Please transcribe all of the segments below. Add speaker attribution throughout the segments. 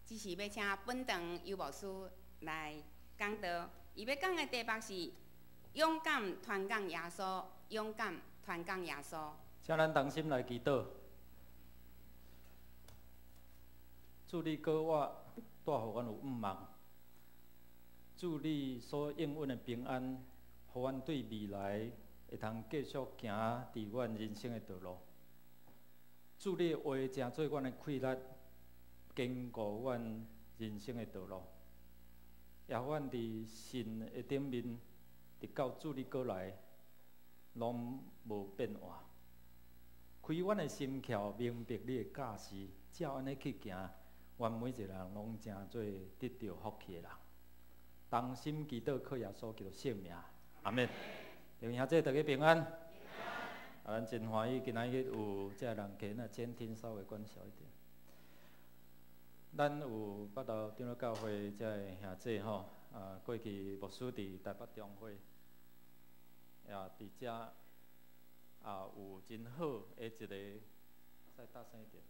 Speaker 1: 只是要请本堂游牧师来讲道。伊要讲的题目是勇敢传讲耶稣，勇敢传讲耶稣。
Speaker 2: 请咱同心来祈祷。祝你给我带予阮有盼望，祝你所应允的平安，予阮对未来会通继续行伫阮人生的道路。祝你的话成做阮的气力，坚固阮人生的道路，也阮伫神的顶面，直到主你过来，拢无变化。开阮的心窍，明白你的教示，照安尼去行，阮每一个人拢真做得到福气的人。同心祈祷，靠耶稣基督圣名，阿免。弟兄姊妹，大家平安。咱真欢喜，今仔日有这人客，那监听稍微关小一点。咱有北投长老教会这兄弟吼，过去牧师伫台北中会，也伫遮有真好的一个，再大声一点，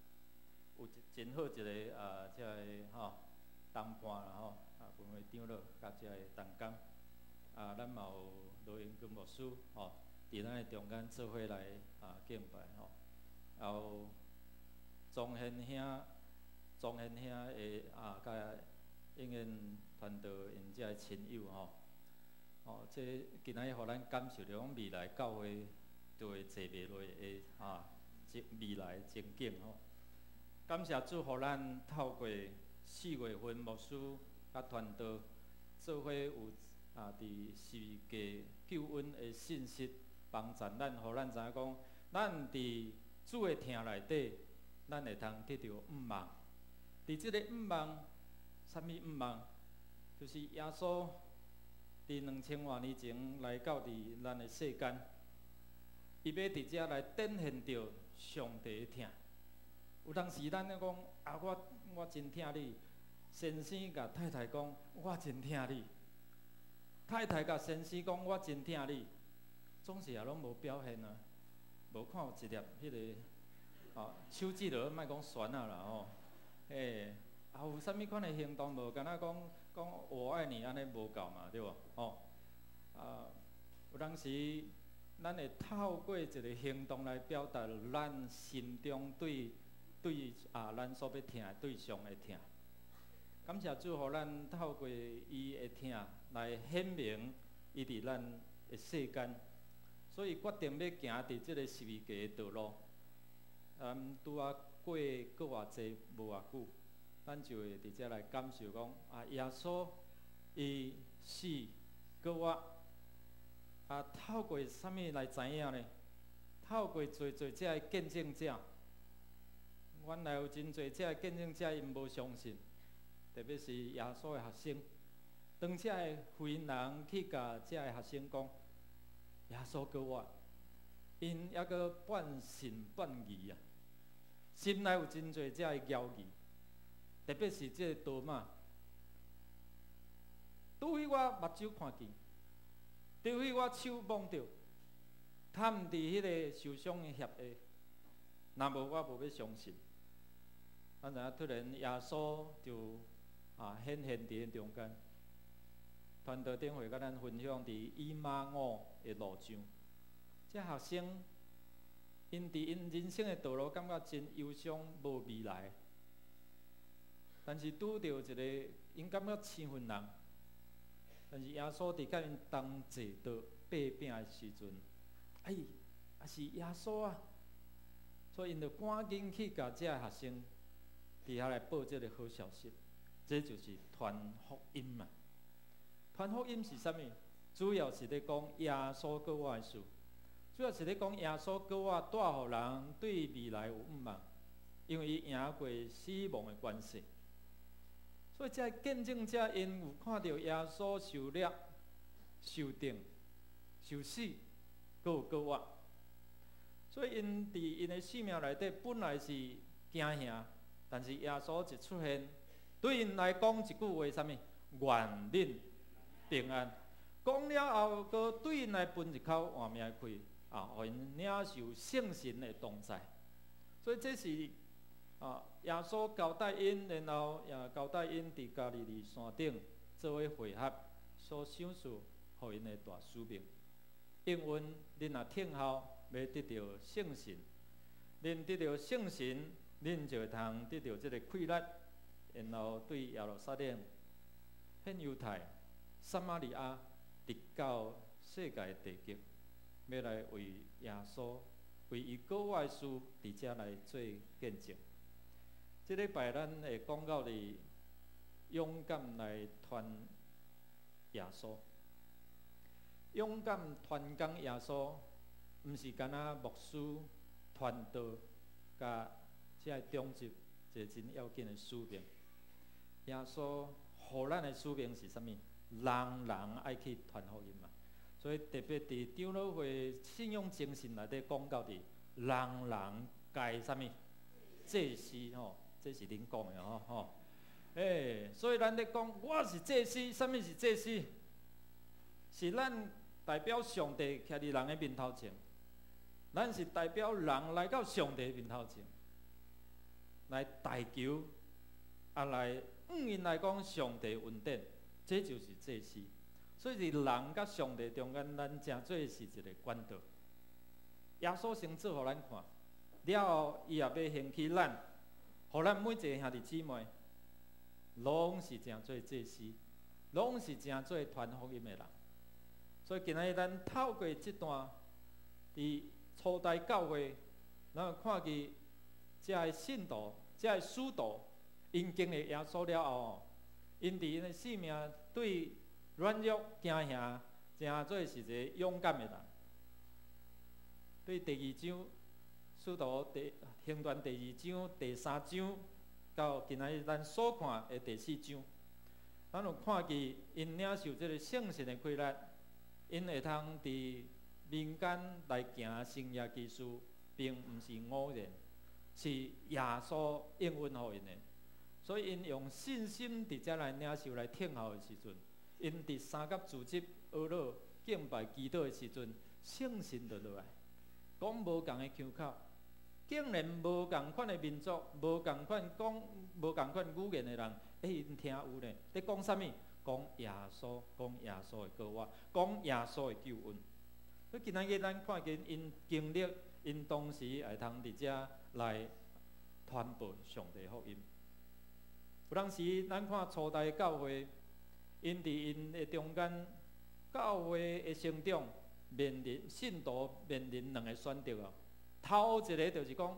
Speaker 2: 有真好一个这个吼同伴啦吼，分为长老甲这个同工，咱嘛有罗英君牧师吼。伫咱的中间做伙来敬拜吼，然后庄贤兄的甲应用团队因遮的亲友吼，这今仔日互咱感受着讲未来教会就会坐袂落的未来前景吼。感谢主，互咱透过4月份牧师甲团队做伙有伫世界救恩的信息。帮助咱，互咱知影讲，咱伫主的听内底，咱会通得到盼望。伫即个盼望，啥物盼望？就是耶稣伫2000多年前来到伫咱的世间，伊要伫遮来展现着上帝的听。有当时咱咧讲我真听你，先生甲太太讲我真听你，太太甲先生讲我真听你。总是也拢无表现啊，无看有一粒迄个手指落，莫讲旋啊啦吼，有啥物款的行动无？敢若讲我爱你安尼无够嘛，对无？有当时咱会透过一个行动来表达咱心中对咱所要听的对象的听。感谢主，互咱透过伊的听来显明伊伫咱的世间。所以决定要行伫即个世界的道路，拄过偌济无偌久，咱就会伫遮来感受讲耶稣伊死，搁我透过啥物来知影呢？透过做遮的见证者，原来有真侪遮的见证者因无相信，特别是耶稣的学生，当遮的福音人去甲遮的学生讲。耶稣叫我，因还阁半信半疑心内有真侪遮的犹豫，特别是这个多马，除非我目睭看见，除非我手摸着，探伫迄个受伤的血的，若无我无要相信。咱知影突然耶稣就显现伫中间。团队顶会甲咱分享伫以马五的路上，这学生因伫因人生的道路感觉真忧伤无未来，但是拄到一个因感觉生分人，但是耶稣伫甲因同坐到爬饼的时阵，也是耶稣啊，所以因就赶紧去甲这学生伫遐来报这个好消息，这就是传福音嘛。传福音是啥物？主要是咧讲耶稣叫我的事，主要是咧讲耶稣叫我带予人对未来有盼望，因为伊赢过死亡的关系。所以这见证者因有看到耶稣受掠、受定、受死，阁有叫我，所以因伫因的生命内底本来是惊吓，但是耶稣一出现，对因来讲一句话，啥物？愿恁平安，讲了后，阁对因来分一口换命开，互因领受圣神的同在。所以这是耶稣交代因，然后也交代因伫加利利山顶做伙会合，所想事，互因的大使命。应允恁若听候，要得到圣神，恁得到圣神，恁就会通得到这个气力，然后对耶路撒冷、遍犹太、撒玛利亚，直到世界地极，要来为耶稣、为伊国外事，伫遮来做见证。这礼拜咱会讲到哩，勇敢来传耶稣。勇敢传讲耶稣，毋是干那牧师传道，甲只系中级一个真要紧的使命。耶稣互咱的使命是啥物？人爱去传福音嘛。所以特别伫长老会信仰精神内底讲到伫，人该啥物？祭司吼，这是恁讲的吼。所以咱咧讲，我是祭司，啥物是祭司？是咱代表上帝徛伫人的面头前，咱是代表人来到上帝面头前，来代求，来因来讲上帝恩典，这就是祭司。所以是人甲上帝中间，咱正做是一个管道。耶稣先做互咱看，了后伊也要兴起咱，互咱每一个兄弟姊妹，拢是正做祭司，拢是正做传福音的人。所以今仔日咱透过这段，伫初代教会，咱有看见这个信徒、这个使徒，因经历耶稣了后，因伫因的性命对软弱惊吓，正做是一个勇敢的人。对第2章，使徒行传第2章、第3章，到今仔日咱所看的第4章，咱有看见因领受这个圣神的气力。因会通伫民间来行圣业之事，并毋是偶然，是耶稣应允互因的。所以因用信心伫遮来领受来听候的时阵，因伫三甲自执学老敬拜祈祷的时阵，圣神就落来，讲无共的腔口，竟然无共款的民族、无共款讲、无共款语言的人，因听有呢，在讲啥物？讲耶稣，讲耶稣的国话，讲耶稣的救恩。所以今仔日咱看见因经历，因当时会通伫遮来传播上帝福音。有当时咱看初代教会，因伫因的中间，教会的成长面临信徒面临2个选择哦。头一个就是讲，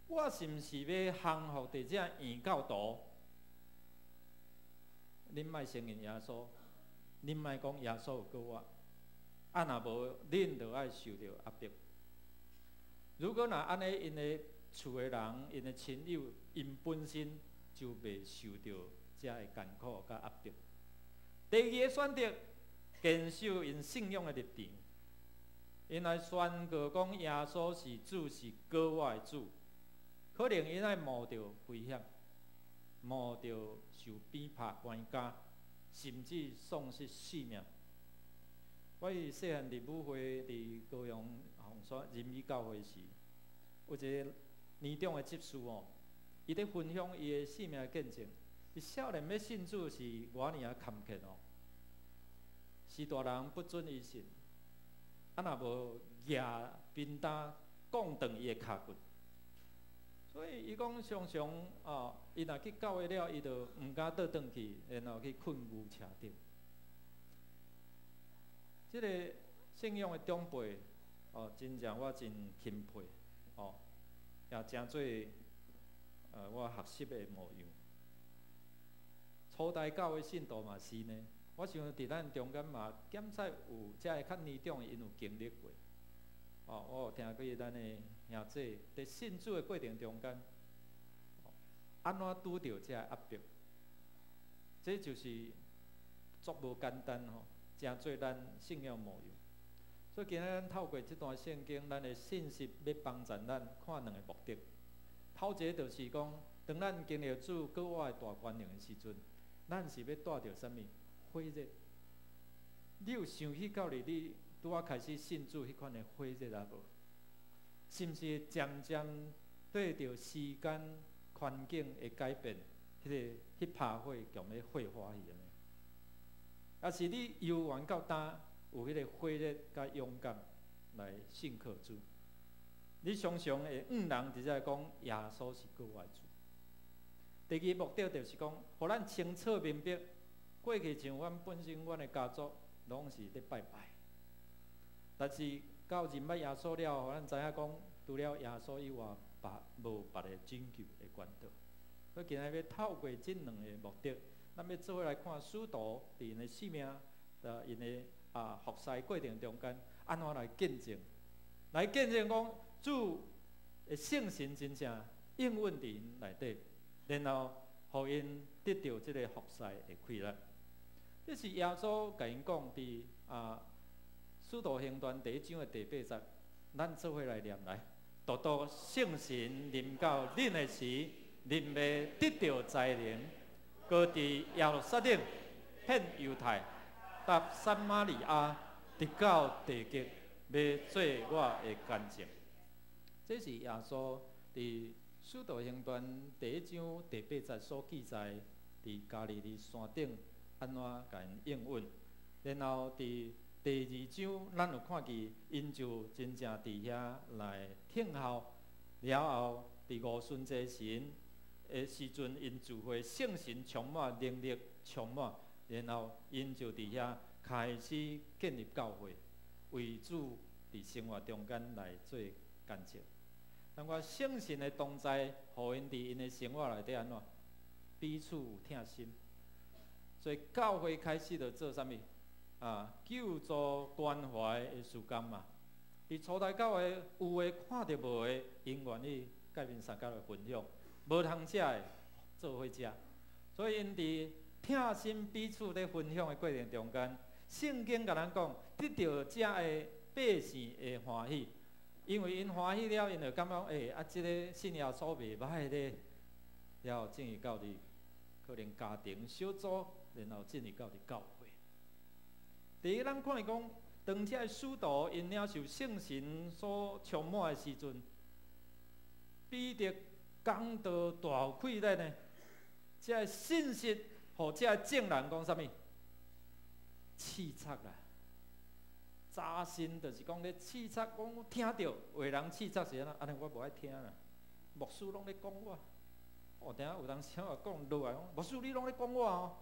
Speaker 2: 我是毋是要降服伫遮异教徒？恁莫承认耶稣，恁莫讲耶稣有过我，若无，恁就爱受到压迫。如果若安尼，因的厝的人、因的亲友、因本身就袂受到遮的艰苦甲压迫。第2个选择，坚守因信仰的立场，因来宣告讲耶稣是主，是国我的主。可能因爱冒着危险。冒着受鞭拍、关押，甚至丧失性命。我以细汉伫母会伫高雄红山仁义教会时，有一个年长的执事哦，伊咧分享伊的性命的见证。伊少年要信主是偌尔坎坷哦，是大人不准伊信，若无举鞭打讲断伊的骹骨。所以伊讲常常伊若去教会了，伊就毋敢倒转去，然后去困牛车顶。即个信仰的长辈真正我真钦佩也真做我学习的模样。初代教会信徒嘛是呢，我想伫咱中间嘛检测有遮个较年长的，因有经历过。我有听过咱的兄弟在信主的过程中间，安怎拄到这压迫？这就是足无简单真做咱信仰模样。所以今日咱透过这段圣经，咱的信息要帮助咱看2个目的。头一个就是讲，当咱经历主国我的大权能的时阵，咱是要带着啥物火热？你有想起到你拄仔开始信主迄款的火热啊无？是毋是渐渐对着时间、环境会改变，迄拍火强要火欢喜安尼。也是你游玩到呾有迄个火热甲勇敢来信靠主，你常常会人直接讲耶稣是国外主。第二目的就是讲，互咱清楚明白，过去像阮本身阮的家族拢是咧拜拜，但是到认捌耶稣了，互咱知影讲，除了耶稣以外，无别的拯救的管道。所以今日要透过这两个目的，咱要做伙来看使徒伫因的生命，因的服侍过程中间，安怎来见证，讲主的圣神真正应允伫因内底。然后，互因得到这个服侍的快乐。这是耶稣甲因讲伫《使徒行传》第1章的第8节，咱做伙来念来。独独圣神临到恁的时，恁要得到才能，高伫耶路撒冷、遍犹太、搭撒玛利亚，直到地极，要做我的见证。这是耶稣伫《使徒行传》第1章第8节所记载，伫加利利山顶安怎甲因应允，然后伫第2章，咱有看见因就真正伫遐来听候，了后伫五旬节神的时阵，因聚会圣神充满，能力充满，然后因就伫遐开始建立教会，为主伫生活中间来做见证。但我圣神的同在，互因伫因的生活内底安怎彼此有疼心，所以教会开始着做啥物？救助关怀的事工嘛。伫初代教会有诶看到无诶，因愿意甲面参加来分享，无通食诶做伙食。所以因伫疼心彼此咧分享的过程中间，圣经甲咱讲，得到遮的百姓的欢喜。因为因欢喜了，因就感觉即个信耶稣袂歹咧，了后进入到伫可能家庭小组，然后进入到伫教会。第一，咱看伊讲，当遮使徒因领受圣神所充满的时阵，彼得讲道大快乐呢。遮信息，互遮证人讲啥物？刺激啦！扎心就是讲咧刺激，讲听到为人刺激是安尼我无爱听啦。牧师拢咧讲我，等下有当时我讲落来，牧师你拢咧讲我哦。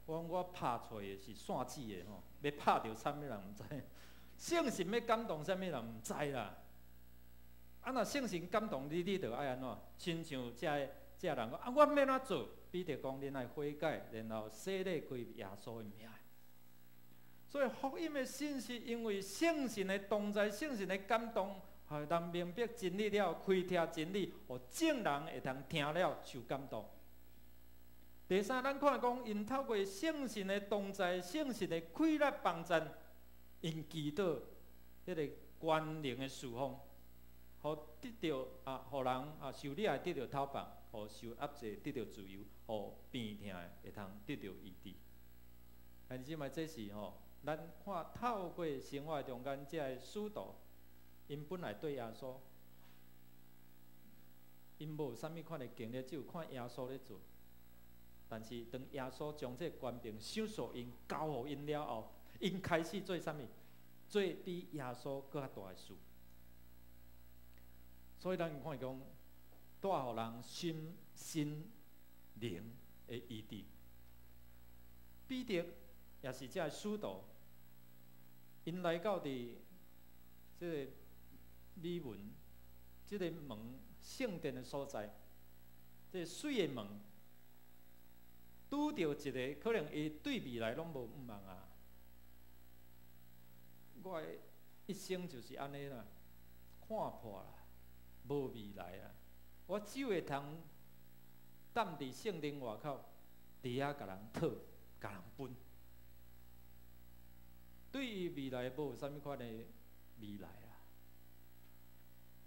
Speaker 2: 我拍出的是线子的吼，要拍到啥物人毋知，圣神要感动啥物人毋知啦。若圣神感动你，你着爱安怎？亲像遮人讲我要安怎做？彼得讲恁爱悔改，然后洗礼归耶稣的名。所以福音的信息，因为圣神的同在、圣神的感动，互人明白真理了，开听真理，互众人会通听了受感动。第三，咱看讲，因透过圣神的同在、圣神的快乐帮助，因祈祷迄个关灵的释放，互得到互人受力得到透放，互受压制得到自由，互病痛会通得到医治。但是嘛，这是咱看透过生活中间这个使徒，因本来对耶稣，因无啥物款的经历，只有看耶稣咧做。但是当耶稣将这权柄赏赐因、交互因了后，因开始做啥物？做比耶稣更较大的事。所以咱看讲，带互人心灵的医治。彼得也是这使徒，因来到伫这个美门，这个门圣殿的所在，这个水的门，拄到一个可能伊对未来拢无毋茫啊。我的一生就是安尼啦，看破啦，无未来啊。我只会通踮伫圣殿外口，伫遐甲人讨，甲人分。对于未来无有啥物款的未来啊。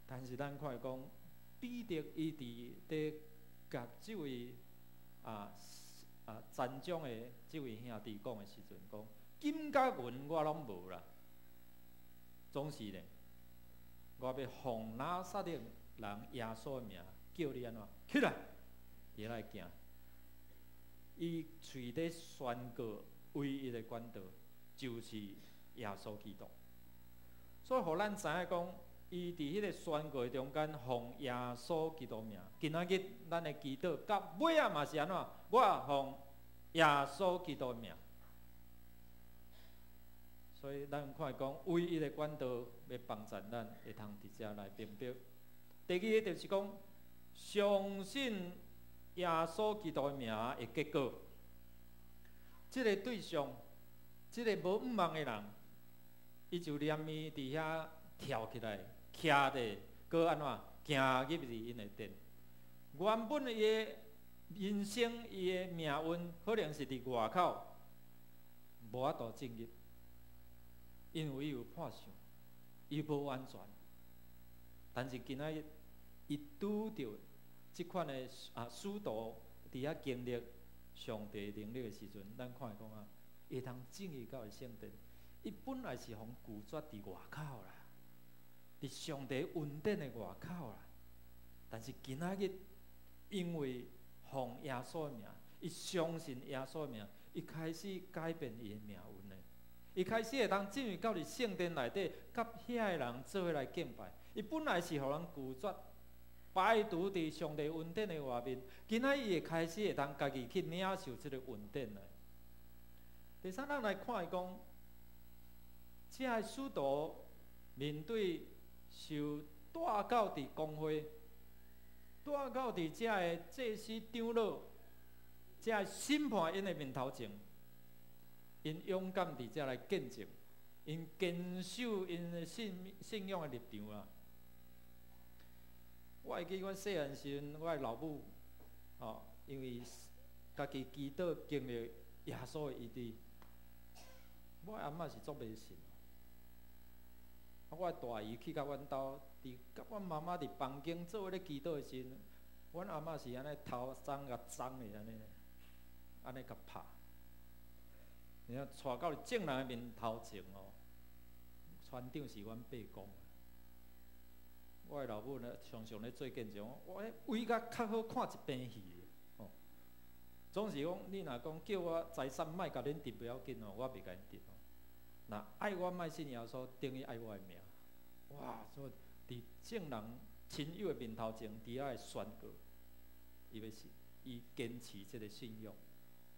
Speaker 2: 但是咱看讲，彼得伊伫甲这位残障的这位兄弟讲的时阵，讲金甲银我拢无啦，总是呢，我要奉拿撒勒人耶稣的名，叫你安怎起来，伊来行。伊喙咧宣告唯一的管道就是耶稣基督，所以互咱知影讲，伊伫迄个宣告中间奉耶稣基督名。今仔日咱的祈祷到尾啊嘛是安怎？我奉耶稣基督名。所以咱看讲，唯一的管道要帮助咱会通伫遮来明白。第二个就是讲，相信耶稣基督的名的结果。这个对象，这个无毋茫的人，伊就念伊伫遐跳起来，徛伫，搁安怎行入去因的殿。原本伊的人生，伊的命运可能是伫外口，无法度进入。因为伊有破相，伊无安全。但是今仔日，伊拄着即款的使徒伫遐经历上帝能力的时阵，咱看讲啊，会通进入到圣殿。伊本来是互拒绝伫外口啦，伫上帝恩典的外口啦。但是今仔日，因为奉耶稣的名，伊相信耶稣的名，伊开始改变伊的命运嘞。伊开始会当进入到伫圣殿内底，甲遐个人做伙来敬拜。伊本来是互人拒绝，摆除伫上帝恩典的外面。今仔伊会开始会当家己去领受即个恩典来。第三，咱来看伊讲，这个使徒面对受带到伫公会，带到伫这个祭司长老，这个审判因的面头前。因勇敢伫遮来见证，因坚守因的信仰的立场啦。我会记阮细汉时阵，我的老母，因为家己祈祷经历耶稣的医治，我的阿嬷是足迷信。我的大姨去到阮兜，甲阮妈妈伫房间做伙咧祈祷的时阵，阮阿嬷是安尼头鬃甲鬃的安尼甲拍。你看，带到正人的面头前船长是阮伯公。我的老母呢，常常咧做见证，我为甲较好看一遍戏总是讲，你若讲叫我财产莫甲恁得不要紧我袂甲恁得若爱我莫信耶稣，等于爱我的命。哇！所以伫正人亲友的面头前，伫遐宣告，伊要信，伊坚持这个信仰。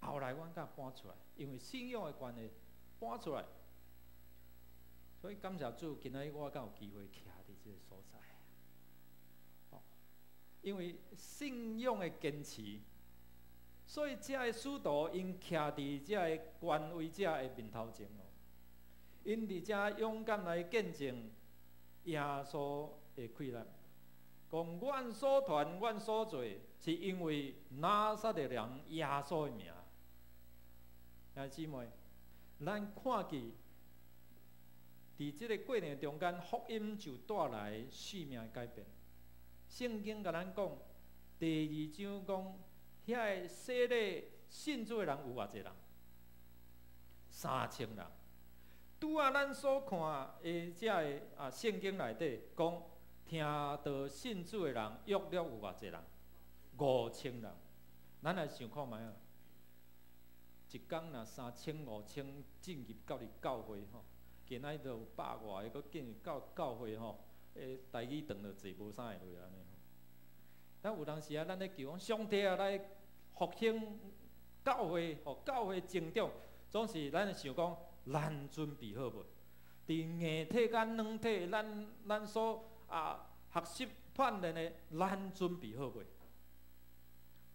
Speaker 2: 后来阮甲搬出来，因为信仰的关系搬出来，所以感谢主，今仔日我才有机会徛伫这个所在。因为信仰的坚持，所以这个使徒因徛伫这个权威者的面头前因伫遮勇敢来见证耶稣的溃烂，讲阮所传、阮所做，是因为拿撒勒人耶稣的名。兄弟姊妹，咱看见，伫这个过程中间，福音就带来生命改变。圣经甲咱讲，第2章讲，遐个洗礼信主的人有偌济人？3000人。拄啊，咱所看的这个圣经内底讲，听到信主的人约略有偌济人？5000人。咱来想看觅啊。一天若3000、5000进入到伫教会今仔都有100外个，佫进入到教会台语长就坐无啥会落安尼但有当时咱咧求讲上帝来复兴教会，互教会成长，总是咱想讲，咱准备好无？伫硬体甲软体，咱所学习锻炼的，咱准备好未？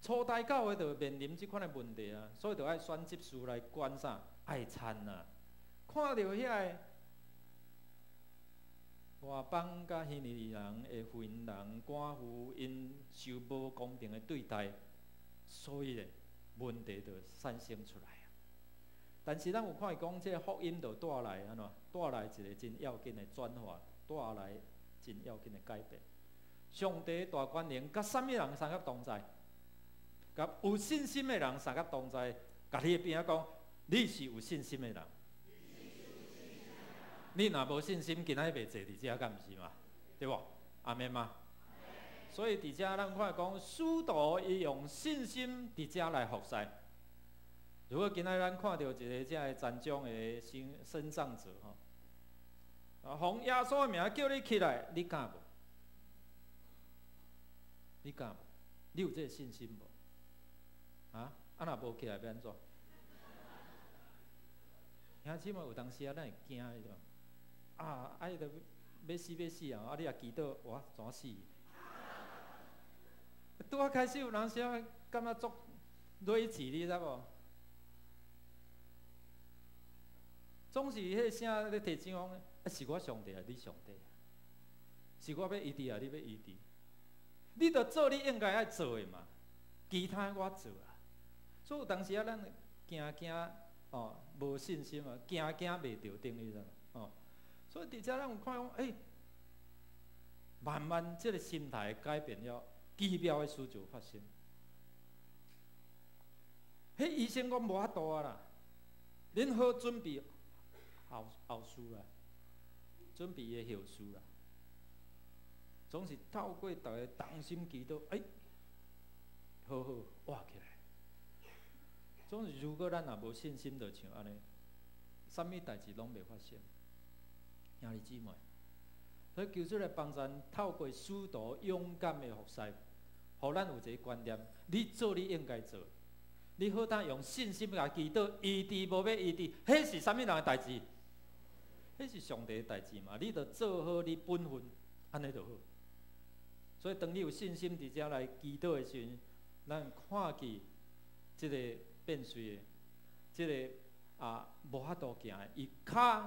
Speaker 2: 初代教会就面临即款的问题所以就爱选执事来管啥？爱参看到遐外邦甲希利人的妇人、寡妇因受无公平的对待，所以问题就产生出来但是咱有看伊讲，这个福音就带来带来一个真要紧的转化，带来真要紧的改变。上帝大权能甲什么人相合同在？甲有信心的人相合同在，甲你边仔讲，你是有信心的人。你若无信心，今仔袂坐伫遮，敢毋是嘛？对无？阿免吗？所以伫遮咱看讲，使徒伊用信心伫遮来服侍。如果今仔咱看到一个遮个残障的身障者吼，奉耶稣的名叫你起来，你敢无？你敢无？你有这个信心无？啊？啊若无起来要安怎？兄姊妹有当时啊，咱会惊迄种，啊，啊，伊着要死啊！啊，你也祈祷，我怎死？拄啊开始有人时啊，感觉足累志，你知无？总是迄个声咧提醒讲，啊是我上帝啊，你上帝啊，是我要医治啊，你要医治，你着做你应该爱做的嘛，其他我做啊。所以有当时啊，咱惊哦，无信心啊，惊袂着顶，你知无？哦，所以伫遮咱有看讲，慢慢这个心态改变了，奇妙的事就发生。迄医生讲无法度啊啦，恁好准备后事啦，准备的后事啦，总是透过大家同心祈祷，好活起来。总是如果咱也无信心，就像安尼，啥物代志拢袂发生。兄弟姊妹，所以求主来帮助咱，透过使徒勇敢的服侍，互咱有一个观念：你做你应该做，你好当用信心来祈祷，医治无要医治，迄是啥物人的代志？迄是上帝的代志嘛。你着做好你本分，安尼就好。所以当你有信心伫遮来祈祷的时阵，咱看见即个变碎的，即个无法度行的，伊骹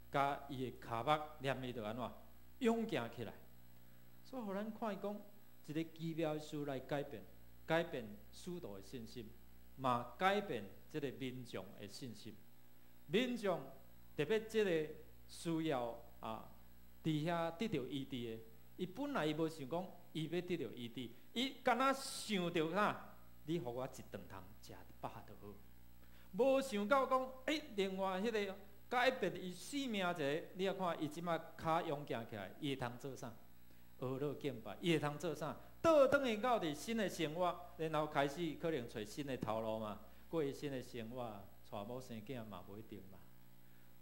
Speaker 2: 甲伊的骹目念伊着安怎勇行起来。所以互咱看伊讲一个奇妙的事来改变使徒的信心，嘛改变即个民众的信心。民众特别即个需要伫遐得到医治的，伊本来伊无想讲伊要得到医治，伊敢若想着啥？你互我一顿通食饱就好，无想到讲另外迄个改变伊生命一个，你要看伊即摆骹勇行起来，伊会通做啥？学乐敬拜，伊会通做啥？倒转去到伫新的生活，然后开始可能找新的头路嘛，过新的生活，娶某生囝嘛不一定嘛。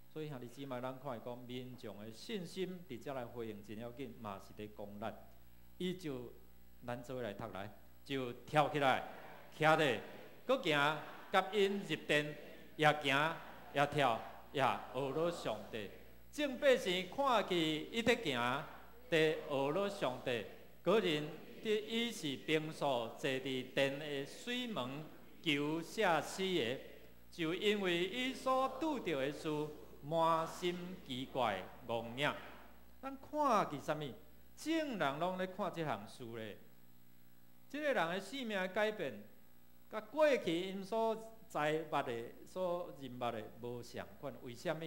Speaker 2: 所以兄弟姊妹，咱看讲民众的信心伫遮来回应真要紧，嘛是伫讲咱。伊就咱做来读来，就跳起来。徛咧，搁行，甲因入殿，也行，也跳，也学了上帝。众百姓看见伊伫行，伫学了上帝，果然伫伊是平素坐伫殿的水门求赦死的，就因为伊所拄着的事，满心奇怪戆影。咱看见啥物？众人拢咧看这项事咧，这个人的生命改变。甲过去因所在捌的、所认捌的无相款，为什么？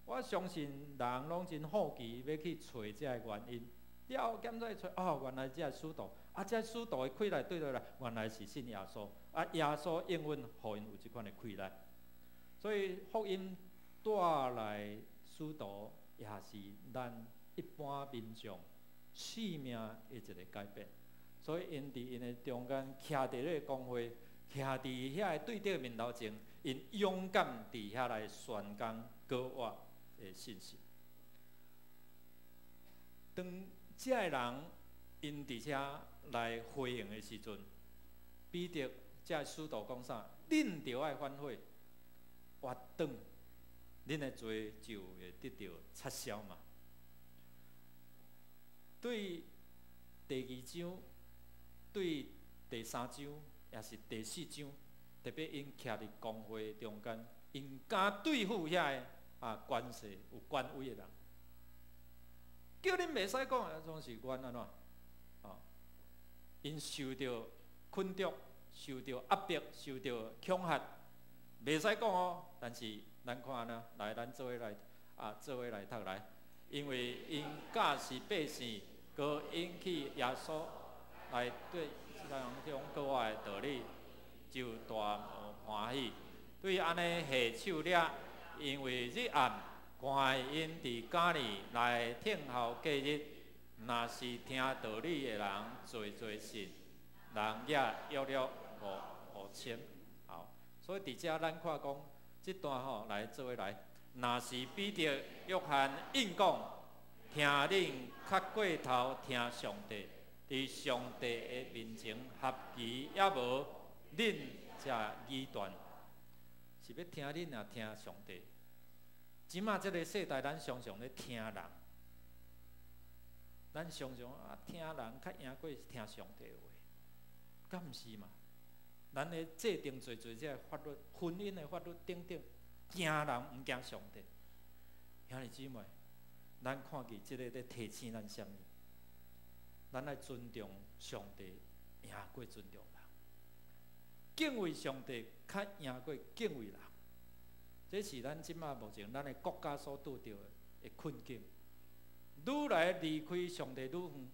Speaker 2: 我相信人拢真好奇要去找这个原因，了检再找原来这个使徒，这个使徒的气力对倒来，原来是信耶稣，耶稣应允，互因有这款的气力。所以福音带来使徒，也是咱一般民众生命的一个改变。所以因伫因的中间徛伫咧公会，徛伫遐对着面头前，因勇敢伫遐来宣讲高活的信息。当这个人因伫遮来回应的时阵，彼得这个使徒讲啥？恁着爱反悔，活转，恁的罪就会得到撤销嘛。对第2章。对第3章也是第4章，特别因徛伫公会中间，因敢对付遐个权势有权威的人，叫恁袂使讲，总是阮安怎？因受到困著，受到压迫，受到恐吓，袂使讲哦。但是咱看安怎，来咱做伙来做伙来读来，因为因假是百姓，佮引起耶稣。来对人中高我的道理，就大欢喜。对安尼下手了，因为日暗看因伫家里来听候假日，若是听道理的人做信，人也约约互签。好，所以伫遮咱看讲，这段吼来做伙来。若是彼得、约翰应讲，听恁较过头听上帝，伫上帝的面前合宜也无，恁才议断。是要听恁也听上帝。即马即个世代，咱常常咧听人，咱常常听人较赢过听上帝的话，敢毋是嘛？咱咧制定做这法律，婚姻的法律等等，惊人毋惊上帝。兄弟姊妹，咱看见即个咧提醒咱啥物？咱爱尊重上帝，赢过尊重人。敬畏上帝，较赢过敬畏人。这是咱即马目前咱的国家所拄着的困境。愈来离开上帝愈远，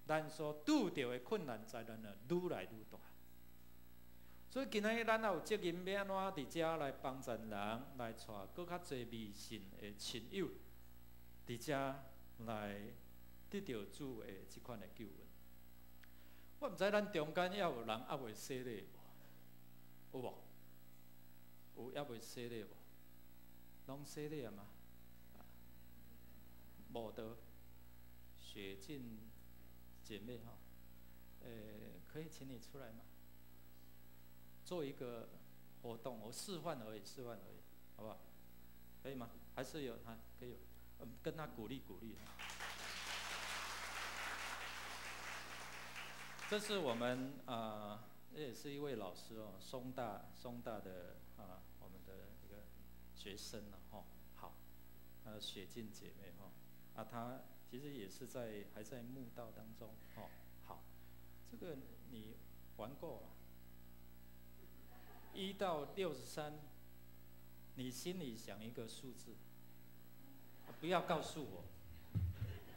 Speaker 2: 咱所拄着的困难灾难呢，愈来愈大。所以今仔日咱也有责任要安怎伫遮来帮助人，来带搁较侪迷信的亲友，伫遮来得到主的即款的救恩。我毋知咱中间还有人还未洗礼无？有无？有还未洗礼无？拢洗礼啊嘛？无得雪静姐妹哈，可以请你出来吗？做一个活动，我示范而已，好不好？可以吗？还是有哈？可以有，跟他鼓励鼓励。这是我们这也是一位老师哦，松大的我们的一个学生了哈。好，雪静姐妹哈，她其实也是还在慕道当中哦。好，这个你玩过了。1到63，你心里想一个数字，不要告诉我，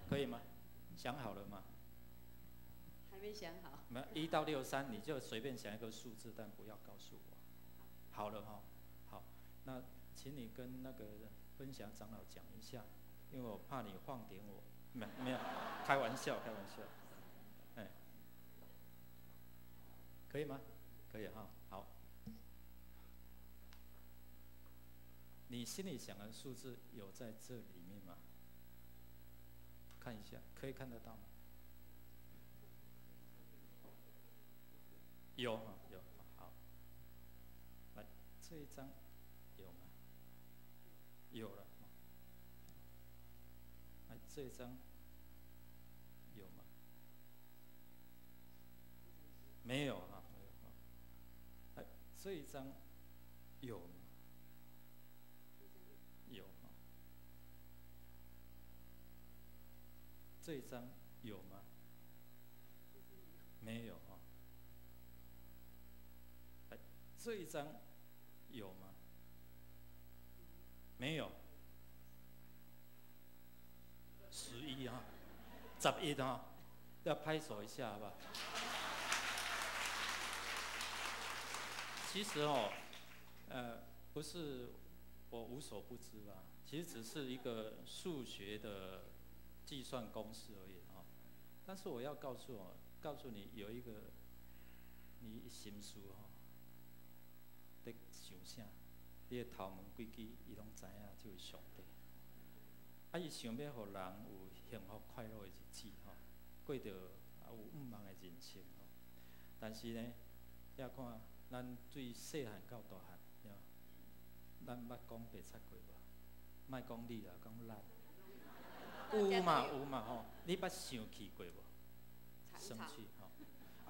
Speaker 2: 可以吗？想好了吗？
Speaker 1: 还没想好。
Speaker 2: 没有，1到63，你就随便想一个数字，但不要告诉我。好了哈，好，那请你跟那个分享长老讲一下，因为我怕你晃点我。没有，开玩笑。哎，可以吗？可以哈，好。你心里想的数字有在这里面吗？看一下，可以看得到吗？有哈，有，好。来，这一张有吗？有了。来，这一张有吗？没有哈，没有哈。来，这一张有吗？有哈。这一张有吗？没有哈。来，这一张有吗？没有。11哈，11哈，要拍手一下好不好？其实不是我无所不知啦，其实只是一个数学的计算公式而已哈。但是我要告诉你有一个，你心思哈，在想啥？你的头毛几支，伊拢知影，就是上帝。伊想要互人有幸福快乐的日子吼，过着有五忙的人生吼。但是呢，要看咱对细汉到大汉，咱捌讲白贼过无？莫讲你啦，讲咱。有嘛吼，你捌生气过无？生气吼，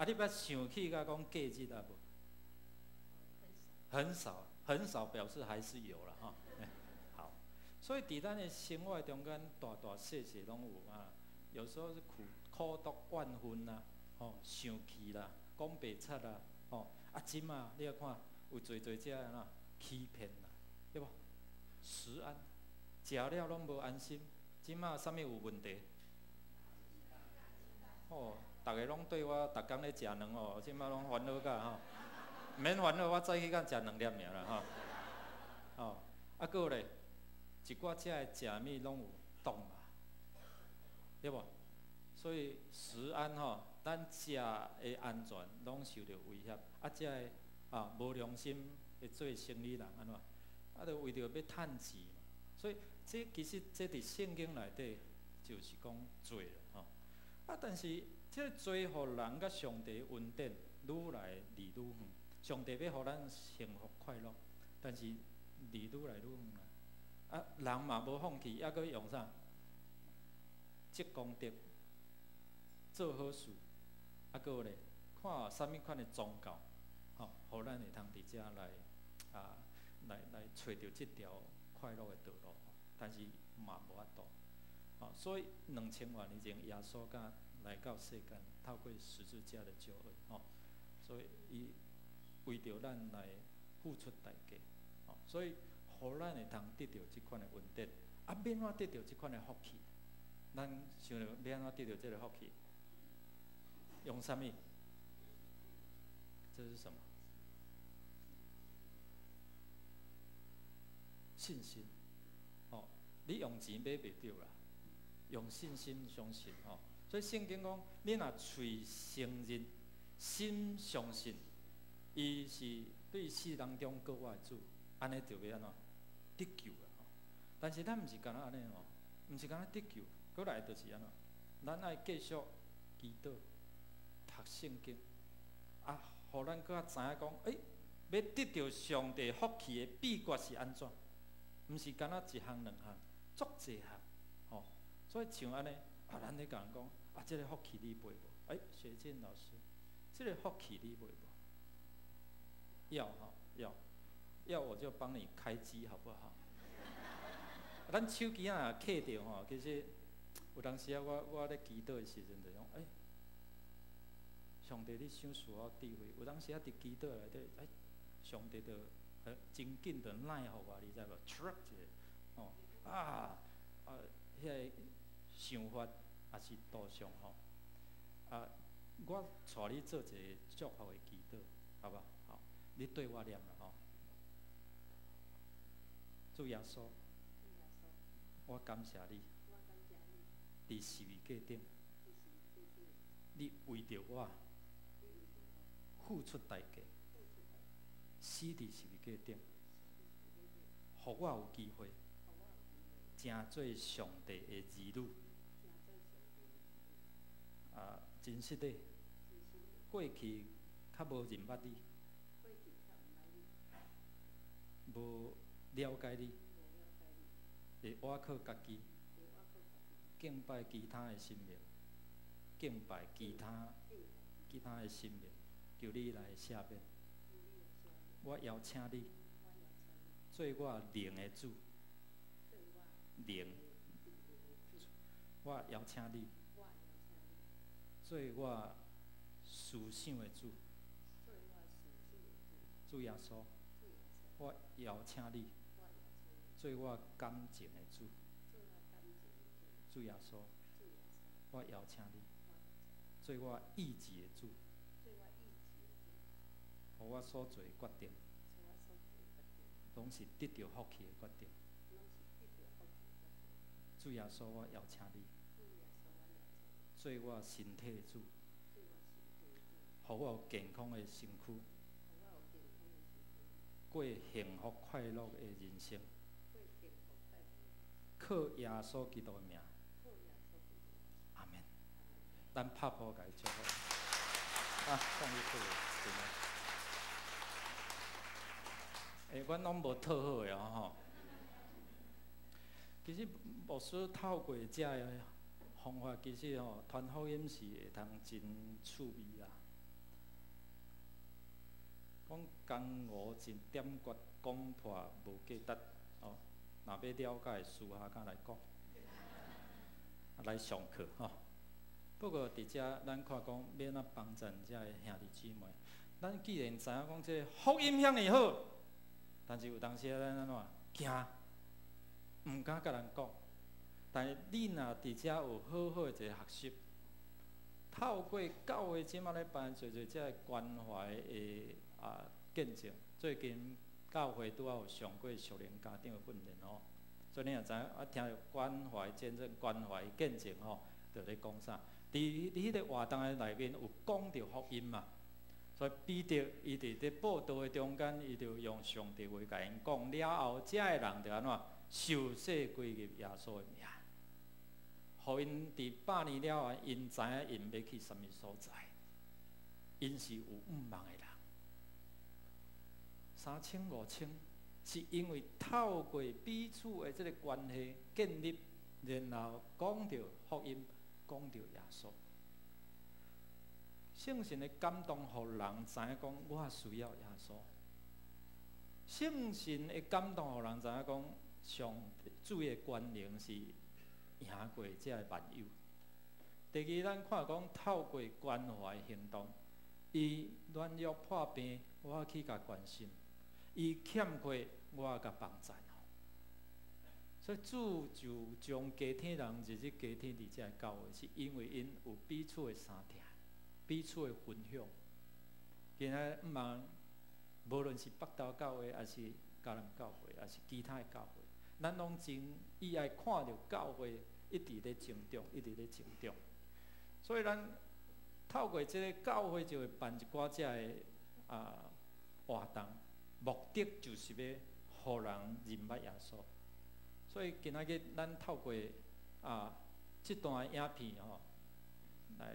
Speaker 2: 你捌生气甲讲过日啊无？很少，表示还是有啦哈。好，所以伫咱的生活中间，大小拢有啊。有时候是苦毒万分啦，生气啦，讲白贼啦，即马你要看有做这啊欺骗啦，对无？食安，食了拢无安心，即马啥物有问题？大家拢对我逐工咧食卵即马拢烦恼甲吼。免烦恼，我早起敢食2粒尔啦吼。搁有咧，一寡遮的食物拢有毒嘛，对无？所以食安吼，咱食的安全拢受到威胁，遮个无良心的做生意人安怎？就为着要趁钱嘛。所以其实这伫圣经内底就是讲罪了吼。但是这个罪，互人甲上帝恩典愈来离愈远。上帝要互咱幸福快乐，但是离愈来愈远啦。人嘛无放弃，还佫用啥？积功德，做好事，佫有咧，看啥物款的宗教，互咱会通伫遮来找到即条快乐的道路。但是嘛无法度。所以2000多年前，耶稣甲来到世间，透过十字架的救恩，所以伊为着咱来付出代价，所以互咱会通得到即款的恩典，免怎得到即款的福气？咱想着要安怎得到这个福气？用啥物？这是什么？信心。你用钱买袂到啦，用信心相信。所以圣经讲，你若嘴承认，心相信，伊是对世当中各我的主，安尼就要安怎得救啦。但是咱毋是干那安尼哦，毋是干那得救，过来就是安怎，咱爱继续祈祷、读圣经，互咱搁知影讲，要得到上帝福气的秘诀是安怎？毋是干那一项两项，足济项，所以像安尼，咱咧甲人讲，这个福气你买无？学建老师，这个福气你买无？要我就帮你开机好不好？咱手机若卡着吼，其实有当时我咧祈祷的时阵就讲，上帝你想赐我智慧。有当时伫祈祷内底，上帝就真紧就奈互我，你知无 ？trap 一个，迄个想法也是导向吼。我带你做一个祝福的祈祷，好不好？好，你对我念啦吼。主耶稣，我感谢你，伫十字架顶，你为着我付出代价，死伫十字架顶，互我有机会成做上帝的儿女。真实的，过去较无认捌你，无了解你，会倚靠家己，敬拜其他的神明，敬拜其他的神明，求你来赦免。我邀请你做我灵的主，灵。我邀请你做我思想的主，主耶稣。我邀请你做我感情的主，主耶稣。我邀请你做我意志的主，互我所做的决定，拢是得到福气的决定。主耶稣，我邀请你做我身体的主，互我有健康的身躯，过幸福快乐的人生，靠耶稣基督的名，阿门。咱拍鼓甲伊祝福。送你好个，阮拢无套好个吼。其实牧师透过这个方法，其实传福音是会通真趣味啦。讲江湖真点决，讲破无价值。若要了解，私下甲来讲，来上课吼。不过伫遮，咱看讲要怎帮助遮个兄弟姊妹。咱既然知影讲这福音遐尼好，但是有当时咱安怎惊？毋敢甲人讲，但是你若伫遮有好好一个学习，透过教会即马咧办做遮个关怀的见证。最近教会拄好有上过熟龄家长的训练所以你若知影听着关怀见证、关怀见证就咧讲啥？伫迄个活动的内面有讲到福音嘛，所以彼得伊伫咧报道的中间，伊就用上帝话甲因讲了后，遮个人就安怎受洗归入耶稣的名，互因伫8年了后，因知影因要去什么所在，因是有望的人。3000、5000，是因为透过彼此的这个关系建立，然后讲到福音，讲到耶稣。圣神的感动，互人知影讲我需要耶稣。圣神的感动，互人知影讲上主的权能是赢过这个万有。第二，咱看讲透过关怀行动，伊软弱破病，我去甲关心。伊欠缺，我甲帮助。所以主就将家庭人入去家庭伫遮教会，是因为因有彼此的相听，彼此的分享。今仔毋茫，无论是北投教会，还是嘉南教会，还是其他的教会，咱拢真意爱看到教会一直咧成长，一直咧成长。所以咱透过这个教会，就会办一寡遮的活动。目的就是要互人认捌耶稣，所以今仔日咱透过这段影片来